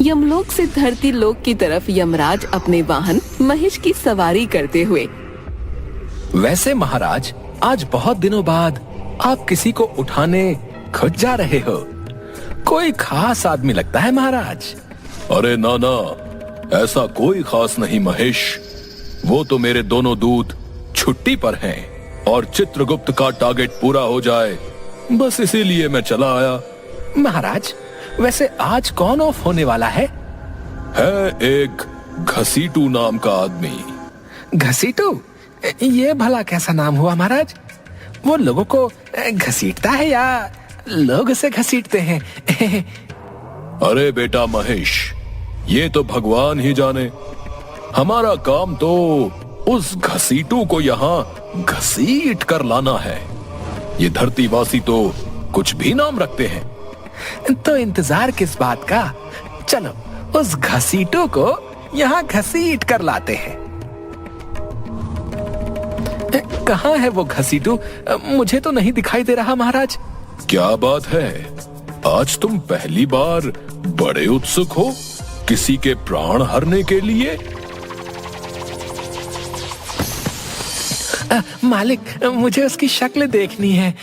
यमलोक से धरती लोक की तरफ यमराज अपने वाहन महिष की सवारी करते हुए। वैसे महाराज, आज बहुत दिनों बाद आप किसी को उठाने खुद जा रहे हो। कोई खास आदमी लगता है महाराज। अरे नाना, ऐसा कोई खास नहीं महेश। वो तो मेरे दोनों दूत छुट्टी पर हैं और चित्रगुप्त का टारगेट पूरा हो जाए, बस इसीलिए मैं चला आया। महाराज, वैसे आज कौन ऑफ होने वाला है? एक घसीटू नाम का आदमी। घसीटू? ये भला कैसा नाम हुआ महाराज? वो लोगों को घसीटता है या लोग उसे घसीटते हैं? अरे बेटा महेश, ये तो भगवान ही जाने। हमारा काम तो उस घसीटू को यहाँ घसीट कर लाना है। ये धरतीवासी तो कुछ भी नाम रखते हैं। तो इंतजार किस बात का? चलो उस घसीटू को यहाँ घसीट कर लाते हैं। कहाँ है वो घसीटू? मुझे तो नहीं दिखाई दे रहा महाराज। क्या बात है, आज तुम पहली बार बड़े उत्सुक हो किसी के प्राण हरने के लिए? मालिक, मुझे उसकी शक्ल देखनी है।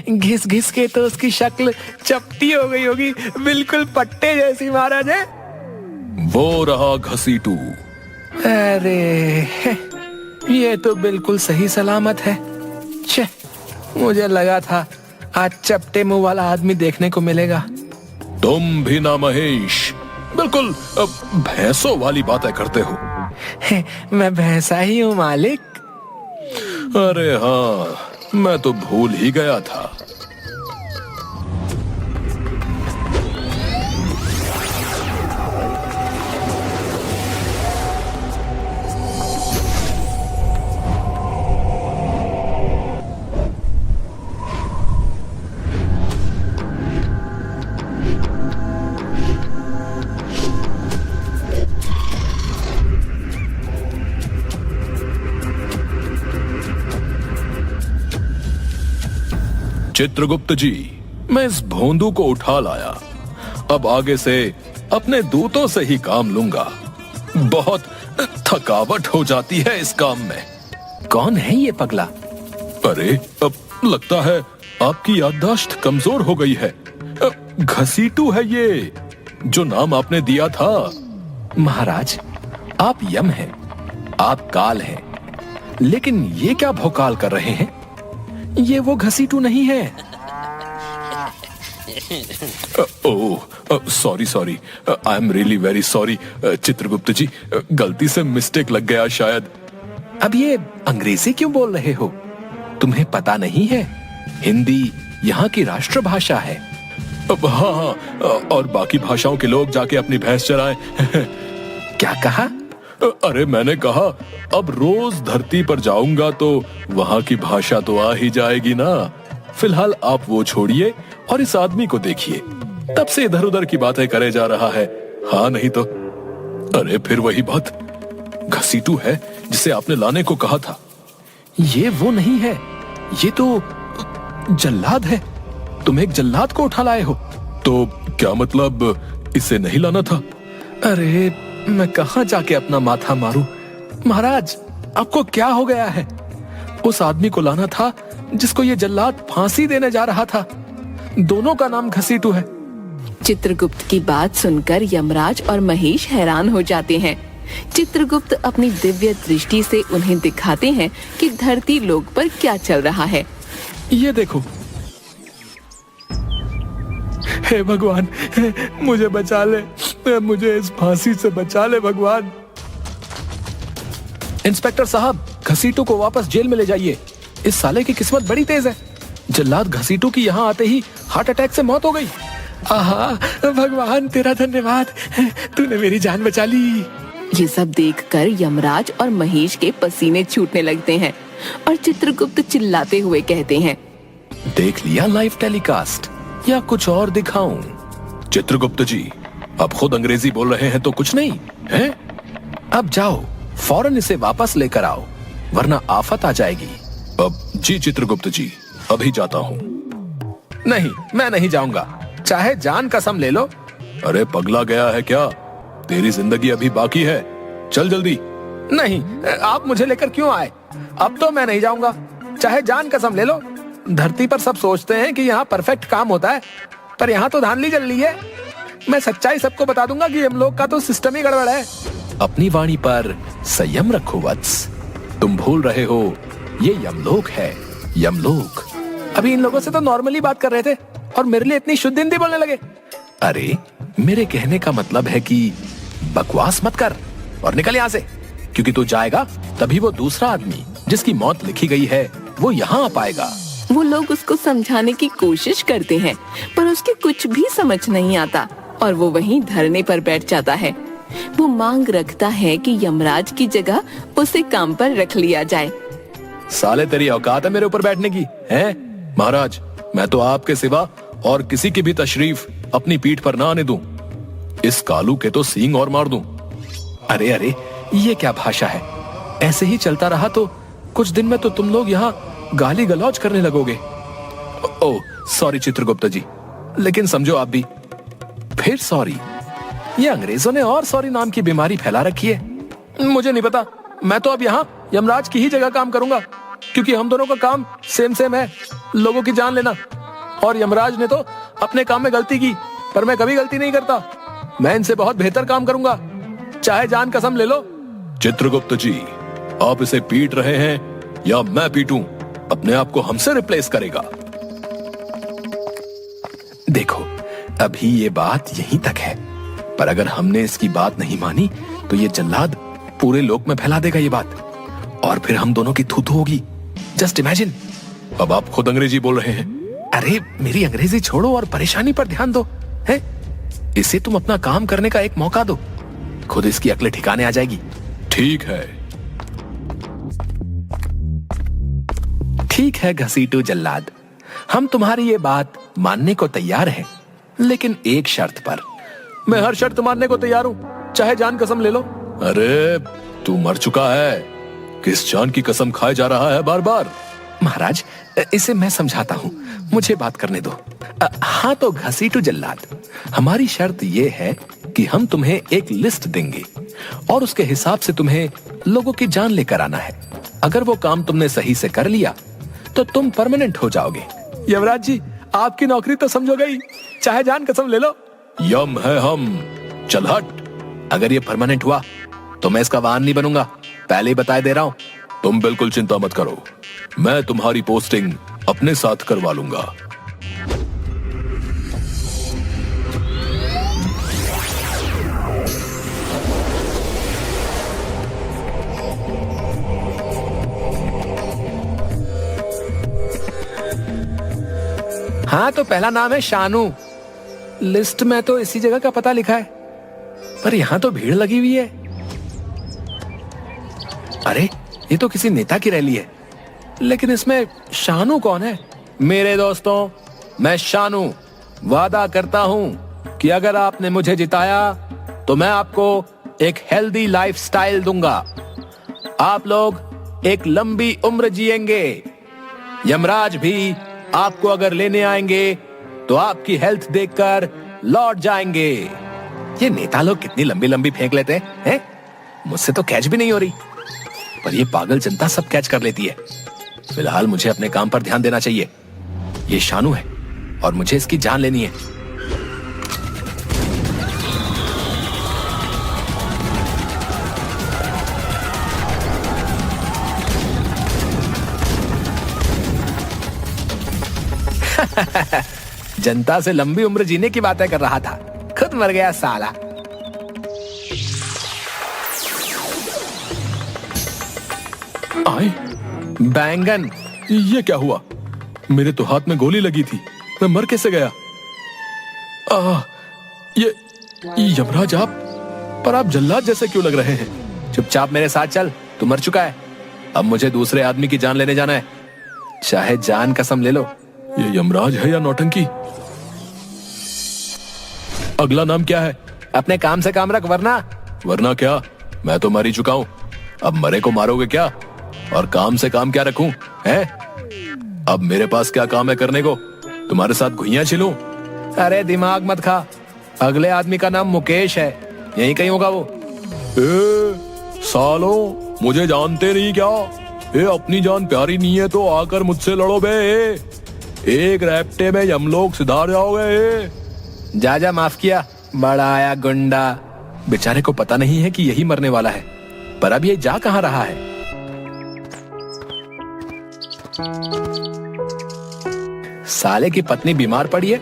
घिस घिस के तो उसकी शक्ल चपटी हो गई होगी, बिल्कुल पट्टे जैसी महाराज है। वो रहा घसीटू। अरे ये तो बिल्कुल सही सलामत है। छे, मुझे लगा था आज चपटे मुंह वाला आदमी देखने को मिलेगा। तुम भी ना महेश, बिल्कुल भैंसों वाली बातें करते हो। मैं भैंसा ही हूँ मालिक। अरे हाँ, मैं तो भूल ही गया था। चित्रगुप्त जी, मैं इस भोंदू को उठा लाया। अब आगे से अपने दूतों से ही काम लूंगा। बहुत थकावट हो जाती है इस काम में। कौन है ये पगला? अरे, अब लगता है आपकी याददाश्त कमजोर हो गई है। घसीटू है ये, जो नाम आपने दिया था। महाराज, आप यम हैं, आप काल हैं, लेकिन ये क्या भौकाल कर रहे हैं? ये वो घसीटू नहीं है। Sorry sorry, I am really very sorry Chitragupta ji, गलती से मिस्टेक लग गया शायद। अब ये अंग्रेजी क्यों बोल रहे हो? तुम्हें पता नहीं है, हिंदी यहाँ की राष्ट्रभाषा है। हाँ, और बाकी भाषाओं के लोग जाके अपनी भैंस चराएं। क्या कहा? अरे मैंने कहा, अब रोज धरती पर जाऊंगा तो वहाँ की भाषा तो आ ही जाएगी ना। फिलहाल आप वो छोड़िए और इस आदमी को देखिए, तब से इधर उधर की बातें करे जा रहा है। हाँ नहीं तो। अरे फिर वही बात, घसीटू है जिसे आपने लाने को कहा था। ये वो नहीं है, ये तो जल्लाद है। तुम एक जल्लाद को उठा लाए हो। तो क्या मतलब, इसे नहीं लाना था? अरे मैं कहाँ जाके अपना माथा मारूं? महाराज, आपको क्या हो गया है? उस आदमी को लाना था जिसको ये जल्लाद फांसी देने जा रहा था। दोनों का नाम घसीटू है। चित्रगुप्त की बात सुनकर यमराज और महेश हैरान हो जाते हैं। चित्रगुप्त अपनी दिव्य दृष्टि से उन्हें दिखाते हैं कि धरती लोक पर क्या चल रहा है। ये देखो। हे भगवान, मुझे बचा ले, मुझे इस फांसी से बचा ले भगवान। इंस्पेक्टर साहब, घसीटू को वापस जेल में ले जाइए। इस साले की किस्मत बड़ी तेज है। जल्लाद घसीटू की यहाँ आते ही हार्ट अटैक से मौत हो गई। आहा, भगवान तेरा धन्यवाद, तूने मेरी जान बचा ली। ये सब देखकर यमराज और महेश के पसीने छूटने लगते हैं और चित्रगुप्त चिल्लाते हुए कहते हैं, देख लिया लाइव टेलीकास्ट या कुछ और दिखाऊं? चित्रगुप्त जी, आप खुद अंग्रेजी बोल रहे हैं तो कुछ नहीं है? अब जाओ, फौरन इसे वापस लेकर आओ, वरना आफत आ जाएगी। अब जी चित्रगुप्त जी, अभी जाता हूँ। नहीं, मैं नहीं जाऊंगा, चाहे जान कसम ले लो। अरे पगला गया है क्या? तेरी जिंदगी अभी बाकी है, चल जल्दी। नहीं, आप मुझे लेकर क्यों आए? अब तो मैं नहीं जाऊंगा, चाहे जान कसम ले लो। धरती पर सब सोचते हैं कि यहाँ परफेक्ट काम होता है, पर यहाँ तो धांधली चल रही है। मैं सच्चाई सबको बता दूंगा कि यमलोक का तो सिस्टम ही गड़बड़ है। अपनी वाणी पर संयम रखो वत्स, तुम भूल रहे हो ये यमलोक है, यमलोक। अभी इन लोगों से तो नॉर्मली बात कर रहे थे और मेरे लिए इतनी शुद्ध हिंदी बोलने लगे। अरे मेरे कहने का मतलब है कि बकवास मत कर और निकल यहाँ से, क्योंकि तू जाएगा तभी वो दूसरा आदमी जिसकी मौत लिखी गई है वो यहाँ आ पाएगा। वो लोग उसको समझाने की कोशिश करते हैं, पर उसके कुछ भी समझ नहीं आता और वो वहीं धरने पर बैठ जाता है। वो मांग रखता है कि यमराज की जगह उसे काम पर रख लिया जाए। साले तेरी औकात है मेरे ऊपर बैठने की, हैं? महाराज, मैं तो आपके सिवा और किसी की भी तशरीफ अपनी पीठ पर ना आने दूं। इस कालू के तो सींग और मार दूं। अरे अरे, ये क्या भाषा है? ऐसे ही चलता रहा तो कुछ दिन में तो तुम लोग यहाँ गाली गलौज करने लगोगे। ओह सॉरी चित्रगुप्त जी, लेकिन समझो आप भी। फिर सॉरी? ये अंग्रेजों ने और सॉरी नाम की बीमारी फैला रखी है। मुझे नहीं पता, मैं तो अब यहाँ यमराज की ही जगह काम करूंगा, क्योंकि हम दोनों का काम सेम है, लोगों की जान लेना। और यमराज ने तो अपने काम में गलती की, पर मैं कभी गलती नहीं करता। मैं इनसे बहुत बेहतर काम करूंगा, चाहे जान कसम ले लो। चित्रगुप्त जी, आप इसे पीट रहे हैं या मैं पीटूं? अपने आप को हमसे रिप्लेस करेगा। देखो, अभी ये बात यहीं तक है, पर अगर हमने इसकी बात नहीं मानी तो ये जल्लाद पूरे लोक में फैला देगा ये बात, और फिर हम दोनों की थू-थू होगी। Just imagine. अब आप खुद अंग्रेजी बोल रहे हैं। अरे मेरी अंग्रेजी छोड़ो और परेशानी पर ध्यान दो, हैं? इसे तुम अपना काम करने का एक मौका दो, खुद इसकी अक्ल ठिकाने आ जाएगी। ठीक है। ठीक है घसीटू जल्लाद, हम तुम्हारी ये बात मानने को तैयार हैं, लेकिन एक शर्त पर। मैं हर शर्त मानने को तैयार हूँ, चाहे जान कसम ले लो। अरे तू मर चुका है, किस जान की कसम खाए जा रहा है बार बार? महाराज, इसे मैं समझाता हूँ, मुझे बात करने दो। हाँ तो घसीटू जल्लाद, हमारी शर्त ये है कि हम तुम्हें एक लिस्ट देंगे और उसके हिसाब से तुम्हें लोगों की जान लेकर आना है। अगर वो काम तुमने सही से कर लिया तो तुम परमानेंट हो जाओगे। यमराज जी, आपकी नौकरी तो समझो गई, चाहे जान कसम ले लो। यम है हम, चल हट। अगर ये परमानेंट हुआ तो मैं इसका वाहन नहीं बनूंगा, पहले ही बता दे रहा हूँ। तुम बिल्कुल चिंता मत करो, मैं तुम्हारी पोस्टिंग अपने साथ करवा लूंगा। हाँ तो पहला नाम है शानू। लिस्ट में तो इसी जगह का पता लिखा है, पर यहाँ तो भीड़ लगी हुई है। अरे ये तो किसी नेता की रैली है, लेकिन इसमें शानू कौन है? मेरे दोस्तों, मैं शानू वादा करता हूं कि अगर आपने मुझे जिताया तो मैं आपको एक हेल्दी लाइफस्टाइल दूंगा। आप लोग एक लंबी उम्र जिएंगे। यमराज भी आपको अगर लेने आएंगे तो आपकी हेल्थ देखकर लौट जाएंगे। ये नेता लोग कितनी लंबी लंबी फेंक लेते हैं? मुझसे तो कैच भी नहीं हो रही, पर ये पागल जनता सब कैच कर लेती है। फिलहाल मुझे अपने काम पर ध्यान देना चाहिए। ये शानू है और मुझे इसकी जान लेनी है। जनता से लंबी उम्र जीने की बातें कर रहा था, खुद मर गया साला। आए बैंगन, ये क्या हुआ? मेरे तो हाथ में गोली लगी थी, मैं मर कैसे गया? ये यमराज आप, पर आप जल्लाद जैसे क्यों लग रहे हैं? चुपचाप मेरे साथ चल, तू मर चुका है। अब मुझे दूसरे आदमी की जान लेने जाना है, चाहे जान कसम ले लो। ये यमराज है या नौटंकी? अगला नाम क्या है? अपने काम से काम रख, वरना क्या? मैं तो मर ही चुका हूं, अब मरे को मारोगे क्या? और काम से काम क्या रखूं? हैं? अब मेरे पास क्या काम है करने को? तुम्हारे साथ घुइयां छिलूं? अरे दिमाग मत खा, अगले आदमी का नाम मुकेश है, यही कहीं होगा वो। सालों, मुझे जानते नहीं क्या? अपनी जान प्यारी नहीं है तो आकर मुझसे लड़ो बे। एक रैप्टे में यमलोक सिधार जाओगे। जा माफ किया, बड़ा आया गुंडा। बेचारे को पता नहीं है कि यही मरने वाला है, पर अब ये जा कहां रहा है। साले की पत्नी बीमार पड़ी है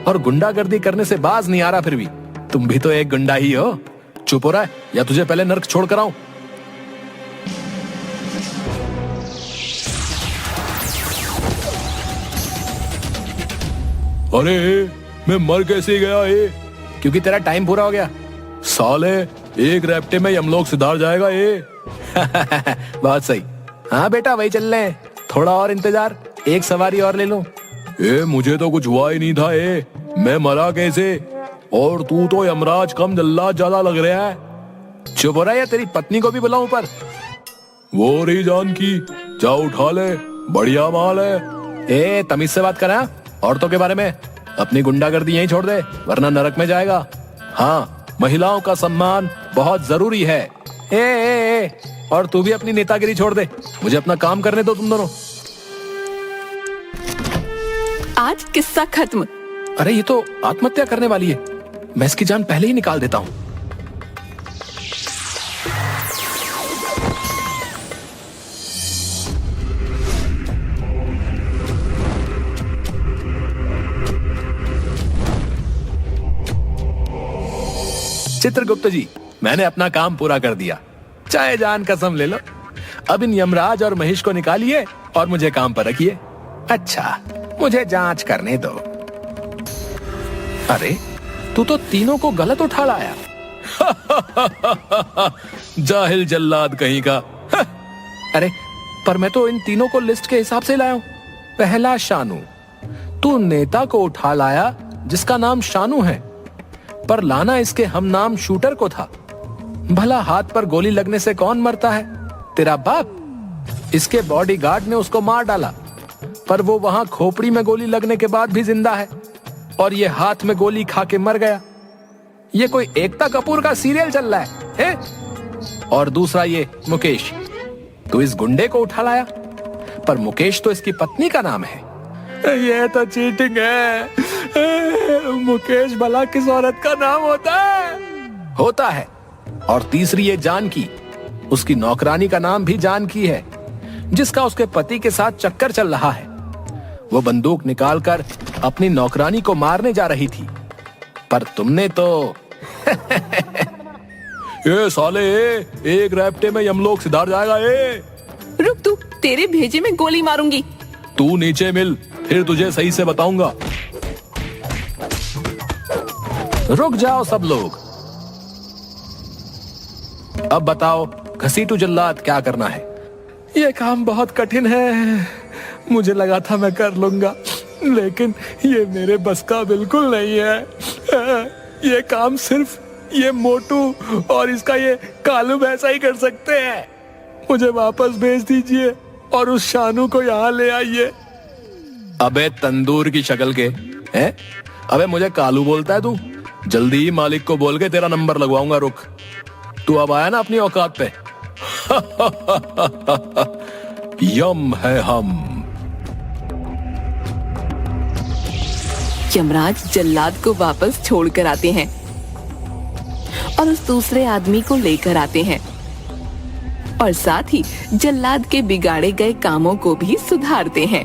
और गुंडागर्दी करने से बाज नहीं आ रहा। फिर भी तुम भी तो एक गुंडा ही हो। चुप हो रहा है या तुझे पहले नर्क छोड़ कर आऊं? अरे मैं मर कैसे गया है? क्योंकि तेरा टाइम पूरा हो गया। साले, एक रैप्टे में यमलोक सिधार जाएगा ये। बहुत सही। हाँ बेटा, वही चल रहे हैं। थोड़ा और इंतजार, एक सवारी और ले लूं। मुझे तो कुछ हुआ ही नहीं था। मैं मरा कैसे? और तू तो यमराज कम जल्लाद ज्यादा लग रहा है। चुप हो रहा है या तेरी पत्नी को भी बुलाऊं ऊपर? वो रही जान की, जा उठा ले, बढ़िया माल है। तमीज से बात कर। औरतों के बारे में अपनी गुंडागर्दी यहीं छोड़ दे, वरना नरक में जाएगा। हाँ, महिलाओं का सम्मान बहुत जरूरी है। और तू भी अपनी नेतागिरी छोड़ दे, मुझे अपना काम करने दो तुम दोनों। आज किस्सा खत्म। अरे ये तो आत्महत्या करने वाली है, मैं इसकी जान पहले ही निकाल देता हूँ। चित्रगुप्त जी, मैंने अपना काम पूरा कर दिया, चाहे जान कसम ले लो। अब इन यमराज और महेश को निकालिए और मुझे काम पर रखिए। अच्छा, मुझे जांच करने दो। अरे तू तो तीनों को गलत उठा लाया। जाहिल जल्लाद कहीं का। अरे पर मैं तो इन तीनों को लिस्ट के हिसाब से लाया हूं। पहला शानू, तू नेता को उठा लाया जिसका नाम शानू है, पर लाना इसके हम नाम शूटर को था। भला हाथ पर गोली लगने से कौन मरता है? तेरा बाप। इसके बॉडीगार्ड ने उसको मार डाला, पर वो वहां खोपड़ी में गोली लगने के बाद भी जिंदा है, और ये हाथ में गोली खा के मर गया। ये कोई एकता कपूर का सीरियल चल रहा है? और दूसरा ये मुकेश, तू इस गुंडे को उठा लाया, पर मुकेश तो इसकी पत्नी का नाम है। ये तो चीटिंग है। मुकेश भला किस औरत का नाम होता है? होता है। और तीसरी ये जानकी, उसकी नौकरानी का नाम भी जानकी है, जिसका उसके पति के साथ चक्कर चल रहा है। वो बंदूक निकालकर अपनी नौकरानी को मारने जा रही थी, पर तुमने तो ये साले, एक रैप्टे में यमलोक सिधार जाएगा। रुक तू, तेरे भेजे में गोली मारूंगी। तू नीचे मिल, फिर तुझे सही से बताऊंगा। रुक जाओ सब लोग। अब बताओ घसीटू जल्लाद, क्या करना है? ये काम बहुत कठिन है। मुझे लगा था मैं कर लूंगा, लेकिन ये मेरे बस का बिल्कुल नहीं है। ये काम सिर्फ ये मोटू और इसका ये कालू भैंसा ही कर सकते हैं। मुझे वापस भेज दीजिए और उस शानू को यहाँ ले आइए। अबे तंदूर की शक्ल के हैं? अबे मुझे कालू बोलता है तू? जल्दी ही मालिक को बोल के तेरा नंबर लगवाऊंगा। रुक, तू अब आया ना अपनी औकात पे। यम है हम। यमराज जल्लाद को वापस छोड़कर आते हैं और उस दूसरे आदमी को लेकर आते हैं, और साथ ही जल्लाद के बिगाड़े गए कामों को भी सुधारते हैं।